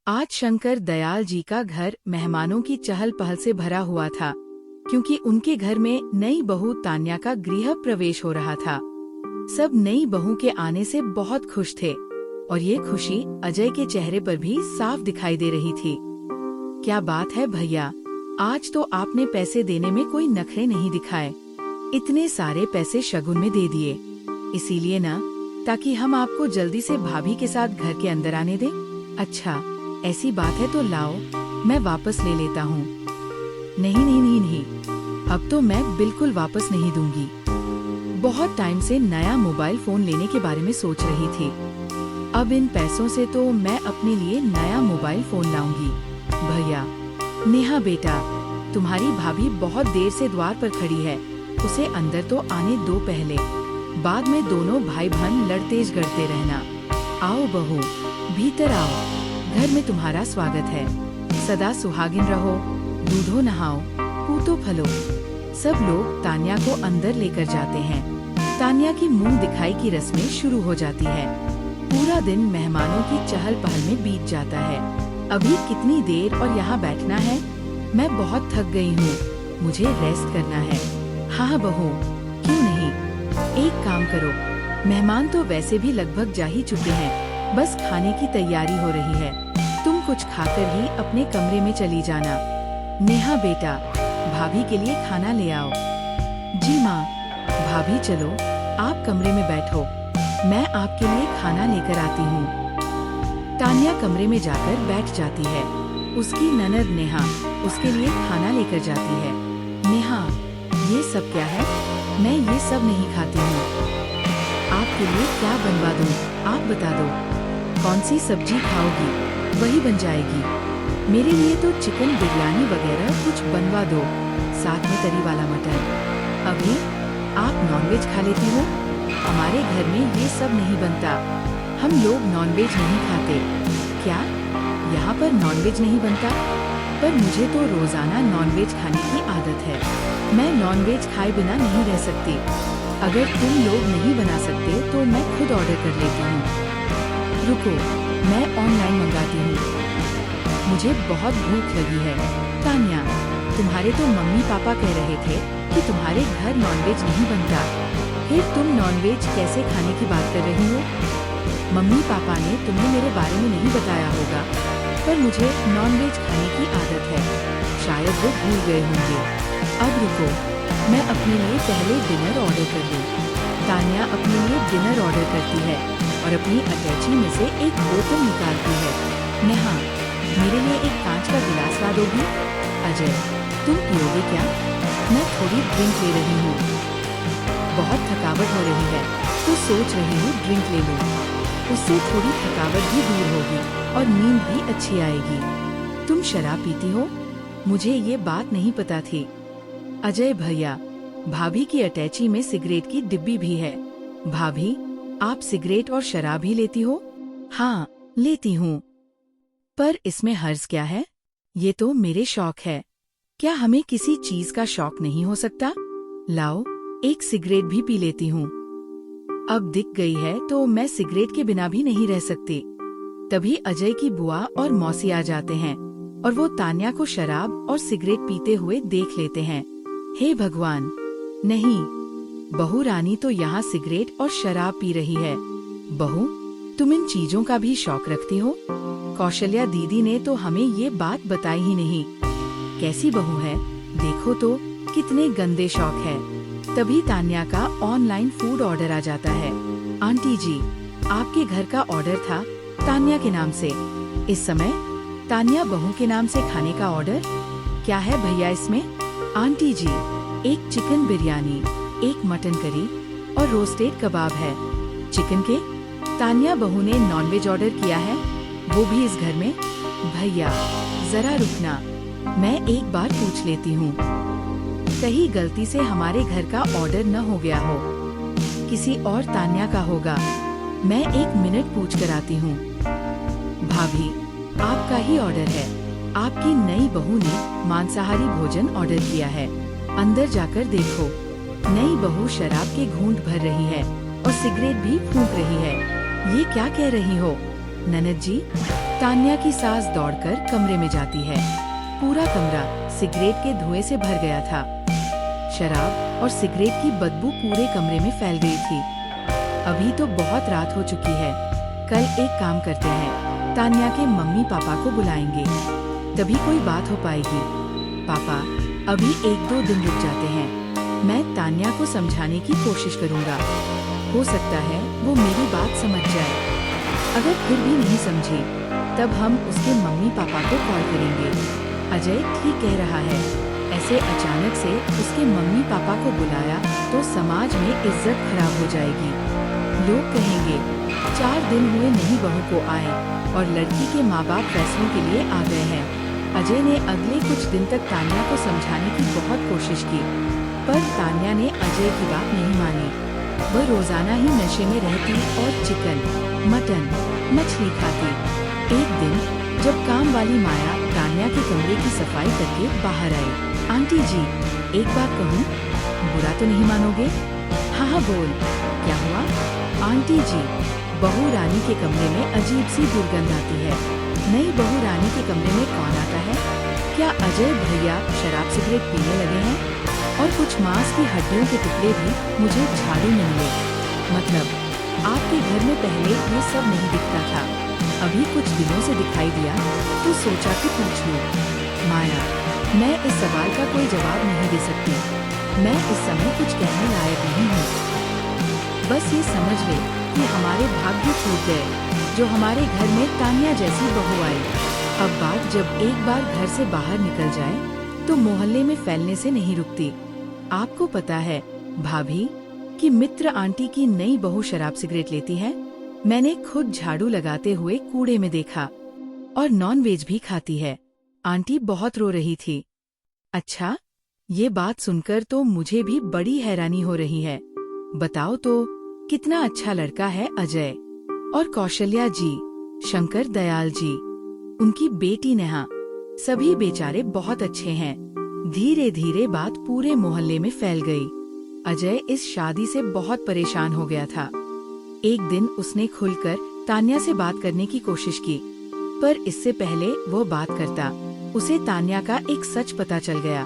आज शंकर दयाल जी का घर मेहमानों की चहल पहल से भरा हुआ था, क्योंकि उनके घर में नई बहू तान्या का गृह प्रवेश हो रहा था। सब नई बहू के आने से बहुत खुश थे और ये खुशी अजय के चेहरे पर भी साफ दिखाई दे रही थी। क्या बात है भैया, आज तो आपने पैसे देने में कोई नखरे नहीं दिखाए। इतने सारे पैसे शगुन में दे दिए, इसीलिए ना, ताकि हम आपको जल्दी से भाभी के साथ घर के अंदर आने दें। अच्छा, ऐसी बात है तो लाओ, मैं वापस ले लेता हूँ। नहीं नहीं नहीं नहीं, अब तो मैं बिल्कुल वापस नहीं दूंगी। बहुत टाइम से नया मोबाइल फोन लेने के बारे में सोच रही थी। अब इन पैसों से तो मैं अपने लिए नया मोबाइल फोन लाऊंगी। भैया, नेहा बेटा, तुम्हारी भाभी बहुत देर से द्वार पर खड़ी है, उसे अंदर तो आने दो पहले, बाद में दोनों भाई बहन लड़तेज गड़ते रहना। आओ बहू, भीतर आओ, घर में तुम्हारा स्वागत है। सदा सुहागिन रहो, दूधो नहाओ, पूतो फलो। सब लोग तान्या को अंदर लेकर जाते हैं। तान्या की मुंह दिखाई की रस्में शुरू हो जाती है। पूरा दिन मेहमानों की चहल पहल में बीत जाता है। अभी कितनी देर और यहाँ बैठना है? मैं बहुत थक गई हूँ, मुझे रेस्ट करना है। हाँ बहू, क्यों नहीं, एक काम करो, मेहमान तो वैसे भी लगभग जा ही चुके हैं, बस खाने की तैयारी हो रही है। तुम कुछ खाकर ही अपने कमरे में चली जाना। नेहा बेटा, भाभी के लिए खाना ले आओ। जी माँ। भाभी चलो, आप कमरे में बैठो, मैं आपके लिए खाना लेकर आती हूँ। तान्या कमरे में जाकर बैठ जाती है। उसकी ननद नेहा उसके लिए खाना लेकर जाती है। नेहा, ये सब क्या है? मैं ये सब नहीं खाती हूँ। आपके लिए क्या बनवा दूँ, आप बता दो। कौन सी सब्जी खाओगी, वही बन जाएगी। मेरे लिए तो चिकन बिरयानी वगैरह कुछ बनवा दो, साथ में तरी वाला मटन। अभी आप नॉनवेज खा लेती हो? हमारे घर में ये सब नहीं बनता, हम लोग नॉनवेज नहीं खाते। क्या यहाँ पर नॉनवेज नहीं बनता? पर मुझे तो रोजाना नॉनवेज खाने की आदत है, मैं नॉनवेज खाए बिना नहीं रह सकती। अगर तुम लोग नहीं बना सकते तो मैं खुद ऑर्डर कर लेती हूँ। रुको, मैं ऑनलाइन मंगाती हूँ, मुझे बहुत भूख लगी है। तान्या, तुम्हारे तो मम्मी पापा कह रहे थे कि तुम्हारे घर नॉनवेज नहीं बनता, फिर तुम नॉनवेज कैसे खाने की बात कर रही हो? मम्मी पापा ने तुम्हें मेरे बारे में नहीं बताया होगा, पर मुझे नॉनवेज खाने की आदत है, शायद वो भूल गए होंगे। अब रुको, मैं अपने लिए पहले डिनर ऑर्डर कर लूँ। तान्या अपने लिए डिनर ऑर्डर करती है और अपनी अटैची में से एक बोतल निकालती है। नेहा, मेरे लिए एक कांच का गिलास ला दोगी? अजय, तुम पियोगे क्या? मैं थोड़ी ड्रिंक ले रही हूँ, बहुत थकावट हो रही है, तो सोच रही हूँ ड्रिंक ले लूँ, उससे थोड़ी थकावट भी दूर होगी और नींद भी अच्छी आएगी। तुम शराब पीती हो? मुझे ये बात नहीं पता थी। अजय भैया, भाभी की अटैची में सिगरेट की डिब्बी भी है। भाभी, आप सिगरेट और शराब भी लेती हो? हाँ, लेती हूँ। पर इसमें हर्ज क्या है? ये तो मेरे शौक है। क्या हमें किसी चीज का शौक नहीं हो सकता? लाओ, एक सिगरेट भी पी लेती हूँ। अब दिख गई है तो मैं सिगरेट के बिना भी नहीं रह सकती। तभी अजय की बुआ और मौसी आ जाते हैं और वो तान्या को शराब और सिगरेट पीते हुए देख लेते हैं। हे भगवान, नहीं, बहू रानी तो यहाँ सिगरेट और शराब पी रही है। बहू, तुम इन चीजों का भी शौक रखती हो? कौशल्या दीदी ने तो हमें ये बात बताई ही नहीं। कैसी बहू है, देखो तो कितने गंदे शौक है। तभी तान्या का ऑनलाइन फूड ऑर्डर आ जाता है। आंटी जी, आपके घर का ऑर्डर था तान्या के नाम से। इस समय तान्या बहू के नाम से खाने का ऑर्डर? क्या है भैया इसमें? आंटी जी, एक चिकन बिरयानी, एक मटन करी और रोस्टेड कबाब है। चिकन के? तान्या बहू ने नॉनवेज ऑर्डर किया है, वो भी इस घर में? भैया जरा रुकना, मैं एक बार पूछ लेती हूँ, कहीं गलती से हमारे घर का ऑर्डर न हो गया हो, किसी और तान्या का होगा। मैं एक मिनट पूछ कर आती हूँ। भाभी, आपका ही ऑर्डर है, आपकी नई बहू ने मांसाहारी भोजन ऑर्डर किया है। अंदर जाकर देखो, नई बहू शराब के घूंट भर रही है और सिगरेट भी फूंक रही है। ये क्या कह रही हो ननद जी? तान्या की सास दौड़कर कमरे में जाती है। पूरा कमरा सिगरेट के धुएं से भर गया था। शराब और सिगरेट की बदबू पूरे कमरे में फैल गई थी। अभी तो बहुत रात हो चुकी है। कल एक काम करते हैं, तान्या के मम्मी पापा को बुलाएंगे, तभी कोई बात हो पाएगी। पापा अभी 1-2 दिन रुक जाते हैं। मैं तान्या को समझाने की कोशिश करूंगा। हो सकता है वो मेरी बात समझ जाए। अगर फिर भी नहीं समझी, तब हम उसके मम्मी पापा को कॉल करेंगे। अजय ठीक कह रहा है। ऐसे अचानक से उसके मम्मी पापा को बुलाया तो समाज में इज्जत खराब हो जाएगी। लोग कहेंगे 4 दिन हुए नहीं बहू को आए और लड़की के माँ बाप फैसलों के लिए आ गए हैं। अजय ने अगले कुछ दिन तक तान्या को समझाने की बहुत कोशिश की, पर तान्या ने अजय की बात नहीं मानी। वह रोजाना ही नशे में रहती और चिकन, मटन, मछली खाती। एक दिन जब काम वाली माया तान्या के कमरे की सफाई करके बाहर आई, आंटी जी एक बात कहूँ, बुरा तो नहीं मानोगे? हाँ हाँ बोल, क्या हुआ? आंटी जी, बहू रानी के कमरे में अजीब सी दुर्गंध आती है। नई बहू रानी के कमरे में कौन आता है? क्या अजय भैया शराब सिगरेट पीने लगे हैं? और कुछ मांस की हड्डियों के टुकड़े भी मुझे झाड़ू में मिले। मतलब आपके घर में पहले ये सब नहीं दिखता था, अभी कुछ दिनों से दिखाई दिया तो सोचा कि पूछ लूं। माया, मैं इस सवाल का कोई जवाब नहीं दे सकती। मैं इस समय कुछ कहने लायक नहीं हूँ। बस ये समझ ले कि हमारे भाग्य टूट गए जो हमारे घर में तान्या जैसी बहू आई। अब बात जब एक बार घर से बाहर निकल जाए तो मोहल्ले में फैलने से नहीं रुकती। आपको पता है भाभी कि मित्र आंटी की नई बहू शराब सिगरेट लेती है। मैंने खुद झाड़ू लगाते हुए कूड़े में देखा, और नॉनवेज भी खाती है। आंटी बहुत रो रही थी। अच्छा, ये बात सुनकर तो मुझे भी बड़ी हैरानी हो रही है। बताओ तो कितना अच्छा लड़का है अजय। और कौशल्या जी, शंकर दयाल जी, उनकी बेटी नेहा, सभी बेचारे बहुत अच्छे हैं। धीरे धीरे बात पूरे मोहल्ले में फैल गई। अजय इस शादी से बहुत परेशान हो गया था। एक दिन उसने खुलकर तान्या से बात करने की कोशिश की, पर इससे पहले वो बात करता, उसे तान्या का एक सच पता चल गया।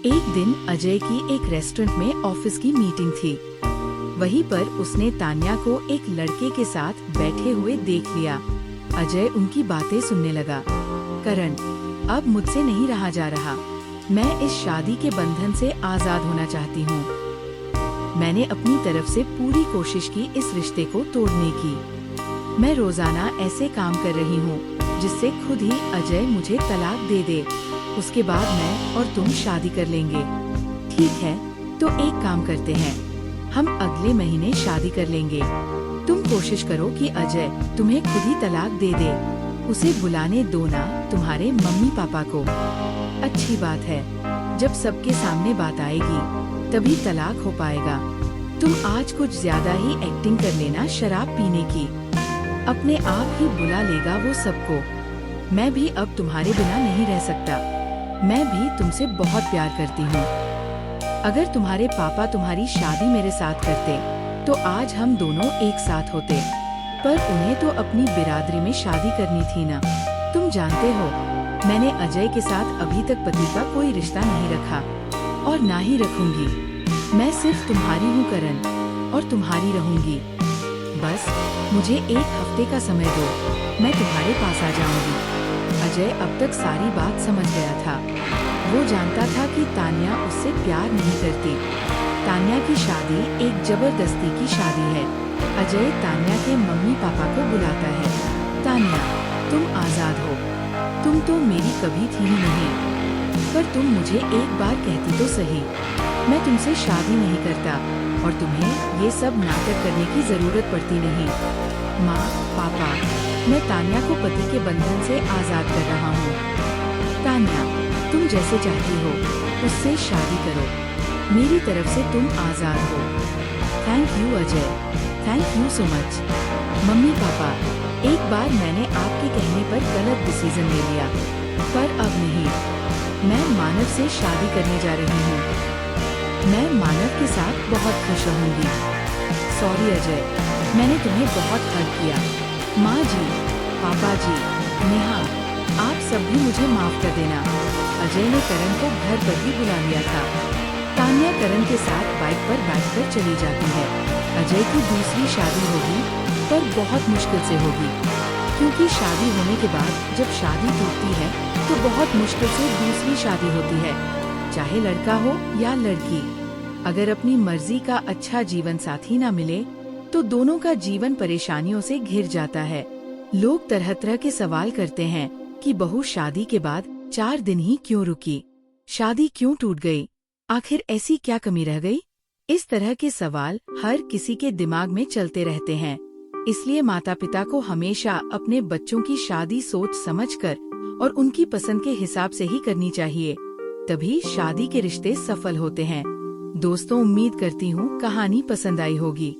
एक दिन अजय की एक रेस्टोरेंट में ऑफिस की मीटिंग थी। वहीं पर उसने तान्या को एक लड़के के साथ बैठे हुए देख लिया। अजय उनकी बातें सुनने लगा। करण, अब मुझसे नहीं रहा जा रहा। मैं इस शादी के बंधन से आजाद होना चाहती हूँ। मैंने अपनी तरफ से पूरी कोशिश की इस रिश्ते को तोड़ने की। मैं रोजाना ऐसे काम कर रही हूँ जिससे खुद ही अजय मुझे तलाक दे दे। उसके बाद मैं और तुम शादी कर लेंगे। ठीक है, तो एक काम करते हैं, हम अगले महीने शादी कर लेंगे। तुम कोशिश करो कि अजय तुम्हें खुद ही तलाक दे दे। उसे बुलाने दो ना तुम्हारे मम्मी पापा को। अच्छी बात है, जब सबके सामने बात आएगी तभी तलाक हो पाएगा। तुम आज कुछ ज्यादा ही एक्टिंग कर लेना शराब पीने की, अपने आप ही बुला लेगा वो सबको। मैं भी अब तुम्हारे बिना नहीं रह सकता। मैं भी तुमसे बहुत प्यार करती हूँ। अगर तुम्हारे पापा तुम्हारी शादी मेरे साथ करते तो आज हम दोनों एक साथ होते, पर उन्हें तो अपनी बिरादरी में शादी करनी थी ना। तुम जानते हो, मैंने अजय के साथ अभी तक पति का कोई रिश्ता नहीं रखा और ना ही रखूंगी। मैं सिर्फ तुम्हारी हूँ करण, और तुम्हारी रहूंगी। बस मुझे 1 हफ्ते का समय दो, मैं तुम्हारे पास आ जाऊंगी। अजय अब तक सारी बात समझ गया था। वो जानता था कि तान्या उससे प्यार नहीं करती। तान्या की शादी एक जबरदस्ती की शादी है। अजय तान्या के मम्मी पापा को बुलाता है। तान्या, तुम आजाद हो। तुम तो मेरी कभी थी ही नहीं, पर तुम मुझे एक बार कहती तो सही, मैं तुमसे शादी नहीं करता और तुम्हें ये सब नाटक करने की जरूरत पड़ती नहीं। माँ, पापा, मैं तान्या को पति के बंधन से आजाद कर रहा हूँ। तान्या, तुम जैसे चाहती हो उससे शादी करो। मेरी तरफ से तुम आजाद हो। Thank you Ajay, thank you so much. Mummy papa, एक बार मैंने आपके कहने पर गलत डिसीजन ले लिया, पर अब नहीं। मैं मानव से शादी करने जा रही हूँ। मैं मानव के साथ बहुत खुश रहूंगी। सॉरी अजय, मैंने तुम्हें बहुत हर्ट किया। माँ जी, पापा जी, नेहा, आप सब भी मुझे माफ कर देना। अजय ने करण को घर पर ही बुला लिया था। तान्या करण के साथ बाइक पर बैठकर चली जाती है। अजय की दूसरी शादी होगी, पर बहुत मुश्किल से होगी, क्योंकि शादी होने के बाद जब शादी टूटती है तो बहुत मुश्किल से दूसरी शादी होती है, चाहे लड़का हो या लड़की। अगर अपनी मर्जी का अच्छा जीवन साथी न मिले तो दोनों का जीवन परेशानियों से घिर जाता है। लोग तरह तरह के सवाल करते हैं कि बहू शादी के बाद 4 दिन ही क्यों रुकी, शादी क्यों टूट गई, आखिर ऐसी क्या कमी रह गई। इस तरह के सवाल हर किसी के दिमाग में चलते रहते हैं। इसलिए माता पिता को हमेशा अपने बच्चों की शादी सोच समझकर और उनकी पसंद के हिसाब से ही करनी चाहिए, तभी शादी के रिश्ते सफल होते हैं। दोस्तों, उम्मीद करती हूँ कहानी पसंद आई होगी।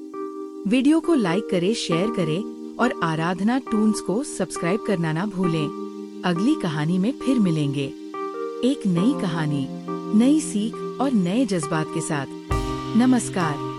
वीडियो को लाइक करें, शेयर करें और आराधना टून्स को सब्सक्राइब करना ना भूलें। अगली कहानी में फिर मिलेंगे, एक नई कहानी, नई सीख और नए जज्बात के साथ। नमस्कार।